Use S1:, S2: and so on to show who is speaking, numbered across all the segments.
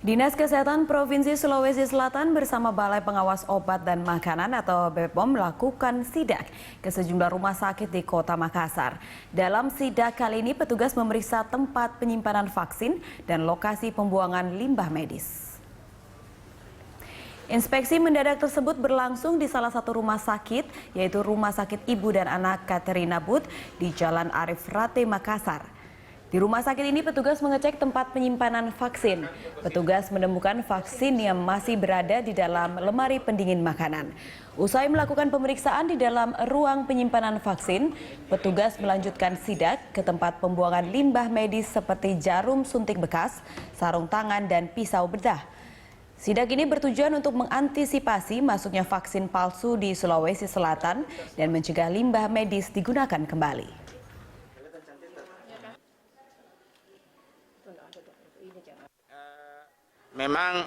S1: Dinas Kesehatan Provinsi Sulawesi Selatan bersama Balai Pengawas Obat dan Makanan atau BPOM melakukan sidak ke sejumlah rumah sakit di Kota Makassar. Dalam sidak kali ini petugas memeriksa tempat penyimpanan vaksin dan lokasi pembuangan limbah medis. Inspeksi mendadak tersebut berlangsung di salah satu rumah sakit, yaitu Rumah Sakit Ibu dan Anak Katerina Booth di Jalan Arif Rate, Makassar. Di rumah sakit ini petugas mengecek tempat penyimpanan vaksin. Petugas menemukan vaksin yang masih berada di dalam lemari pendingin makanan. Usai melakukan pemeriksaan di dalam ruang penyimpanan vaksin, petugas melanjutkan sidak ke tempat pembuangan limbah medis seperti jarum suntik bekas, sarung tangan, dan pisau bedah. Sidak ini bertujuan untuk mengantisipasi masuknya vaksin palsu di Sulawesi Selatan dan mencegah limbah medis digunakan kembali.
S2: Memang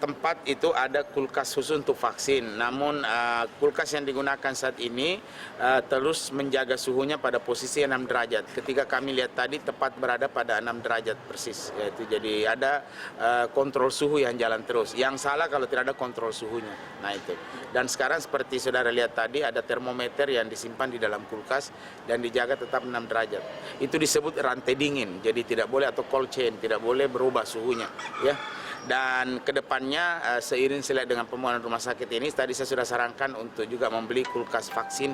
S2: tempat itu ada kulkas khusus untuk vaksin, namun kulkas yang digunakan saat ini terus menjaga suhunya pada posisi 6 derajat. Ketika kami lihat tadi tepat berada pada 6 derajat persis, yaitu jadi ada kontrol suhu yang jalan terus. Yang salah kalau tidak ada kontrol suhunya. Nah itu. Dan sekarang seperti saudara lihat tadi ada termometer yang disimpan di dalam kulkas dan dijaga tetap 6 derajat. Itu disebut rantai dingin, jadi tidak boleh atau cold chain, tidak boleh berubah suhunya, ya. Dan kedepannya seiring dengan pembangunan rumah sakit ini, tadi saya sudah sarankan untuk juga membeli kulkas vaksin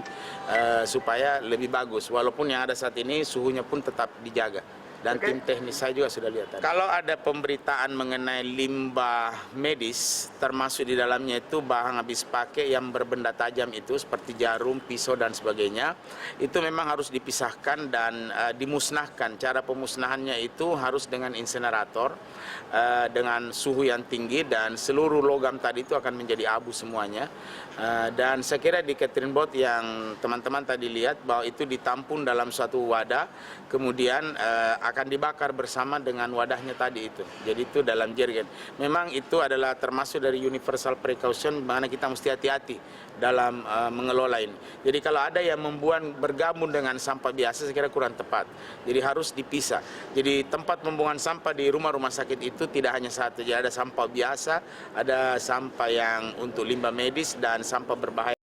S2: supaya lebih bagus. Walaupun yang ada saat ini suhunya pun tetap dijaga. Dan tim teknis saya juga sudah lihat tadi. Kalau ada pemberitaan mengenai limbah medis, termasuk di dalamnya itu bahan habis pakai yang berbenda tajam itu seperti jarum, pisau dan sebagainya, itu memang harus dipisahkan dan dimusnahkan. Cara pemusnahannya itu harus dengan insenerator, dengan suhu yang tinggi dan seluruh logam tadi itu akan menjadi abu semuanya. Dan saya kira di catering board yang teman-teman tadi lihat bahwa itu ditampung dalam suatu wadah, kemudian akan dibakar bersama dengan wadahnya tadi itu. Jadi itu dalam jerigen. Memang itu adalah termasuk dari universal precaution, mana kita mesti hati-hati dalam mengelola ini. Jadi kalau ada yang bergabung dengan sampah biasa, saya kira kurang tepat. Jadi harus dipisah. Jadi tempat pembuangan sampah di rumah-rumah sakit itu tidak hanya satu. Jadi ada sampah biasa, ada sampah yang untuk limbah medis dan sampah berbahaya.